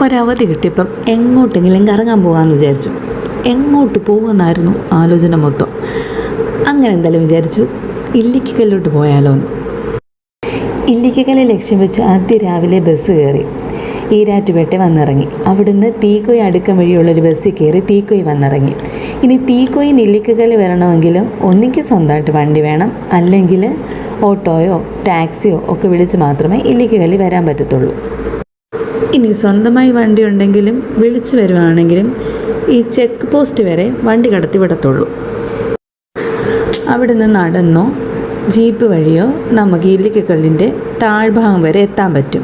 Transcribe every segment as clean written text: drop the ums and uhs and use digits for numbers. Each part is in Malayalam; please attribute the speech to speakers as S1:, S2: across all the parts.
S1: ഒരവധി കിട്ടിയപ്പം എങ്ങോട്ടെങ്കിലും കറങ്ങാൻ പോകാമെന്ന് വിചാരിച്ചു. എങ്ങോട്ട് പോകുമെന്നായിരുന്നു ആലോചന മൊത്തം. അങ്ങനെ എന്തായാലും വിചാരിച്ചു ഇല്ലിക്കക്കല്ലോട്ട് പോയാലോ എന്ന്. ഇല്ലിക്കക്കല്ല് ലക്ഷ്യം വെച്ച് അതിരാവിലെ ബസ് കയറി ഈരാറ്റുപേട്ട വന്നിറങ്ങി. അവിടുന്ന് തീക്കോയി അടുക്കം വഴിയുള്ളൊരു ബസ്സിൽ കയറി തീക്കോയി വന്നിറങ്ങി. ഇനി തീക്കോയി ഇല്ലിക്കക്കല്ല് വരണമെങ്കിൽ ഒന്നിക്ക് സ്വന്തമായിട്ട് വണ്ടി വേണം, അല്ലെങ്കിൽ ഓട്ടോയോ ടാക്സിയോ ഒക്കെ വിളിച്ച് മാത്രമേ ഇല്ലിക്കക്കല്ല് വരാൻ പറ്റത്തുള്ളൂ. ഇനി സ്വന്തമായി വണ്ടി ഉണ്ടെങ്കിലും വിളിച്ച് വരുവാണെങ്കിലും ഈ ചെക്ക് പോസ്റ്റ് വരെ വണ്ടി കടത്തി വിടത്തുള്ളൂ. അവിടുന്ന് നടന്നോ ജീപ്പ് വഴിയോ നമുക്ക് ഇല്ലിക്കക്കല്ലിൻ്റെ താഴ്ഭാഗം വരെ എത്താൻ പറ്റും.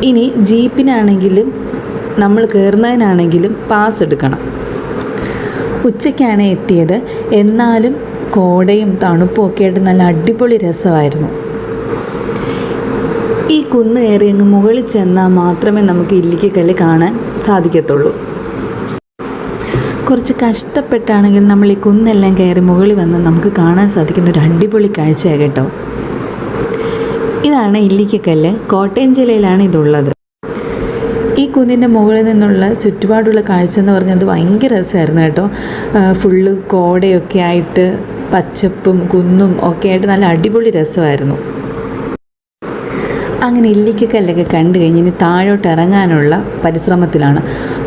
S1: ഇനി ജീപ്പിനാണെങ്കിലും നമ്മൾ കയറുന്നതിനാണെങ്കിലും പാസ് എടുക്കണം. ഉച്ചയ്ക്കാണ് എത്തിയത്. എന്നാലും കോടയും തണുപ്പും ഒക്കെ ആയിട്ട് നല്ല അടിപൊളി രസമായിരുന്നു. ഈ കുന്ന് കയറി അങ്ങ് മുകളിൽ ചെന്നാൽ മാത്രമേ നമുക്ക് ഇല്ലിക്കക്കല്ല് കാണാൻ സാധിക്കത്തുള്ളൂ. കുറച്ച് കഷ്ടപ്പെട്ടാണെങ്കിൽ നമ്മൾ ഈ കുന്നെല്ലാം കയറി മുകളിൽ വന്ന് നമുക്ക് കാണാൻ സാധിക്കുന്ന ഒരു അടിപൊളി കാഴ്ചയാണ് കേട്ടോ. ഇതാണ് ഇല്ലിക്കക്കല്ല്. കോട്ടയം ജില്ലയിലാണ് ഇതുള്ളത്. ഈ കുന്നിൻ്റെ മുകളിൽ നിന്നുള്ള ചുറ്റുപാടുള്ള കാഴ്ച എന്ന് പറഞ്ഞത് ഭയങ്കര രസമായിരുന്നു കേട്ടോ. ഫുള്ള് കോടയൊക്കെ ആയിട്ട് പച്ചപ്പും കുന്നും ഒക്കെ ആയിട്ട് നല്ല അടിപൊളി രസമായിരുന്നു. അങ്ങനെ ഇല്ലിക്കക്കല്ലൊക്കെ കണ്ടു കഴിഞ്ഞ് ഇനി താഴോട്ട് ഇറങ്ങാനുള്ള പരിശ്രമത്തിലാണ്.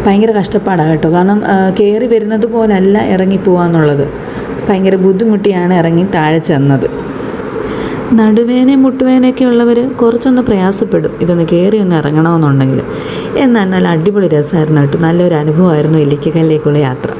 S1: ഭയങ്കര കഷ്ടപ്പാടാണ് കേട്ടോ. കാരണം കയറി വരുന്നത് പോലല്ല ഇറങ്ങിപ്പോവാന്നുള്ളത്. ഭയങ്കര ബുദ്ധിമുട്ടിയാണ് ഇറങ്ങി താഴെ ചെന്നത്. നടുവേനയും മുട്ടുവേനയൊക്കെ ഉള്ളവർ കുറച്ചൊന്ന് പ്രയാസപ്പെടും ഇതൊന്ന് കയറി ഒന്ന് ഇറങ്ങണമെന്നുണ്ടെങ്കിൽ. എന്നാൽ നല്ല അടിപൊളി രസമായിരുന്നു കേട്ടോ. നല്ലൊരു അനുഭവമായിരുന്നു ഇല്ലിക്കക്കല്ലിലേക്കുള്ള യാത്ര.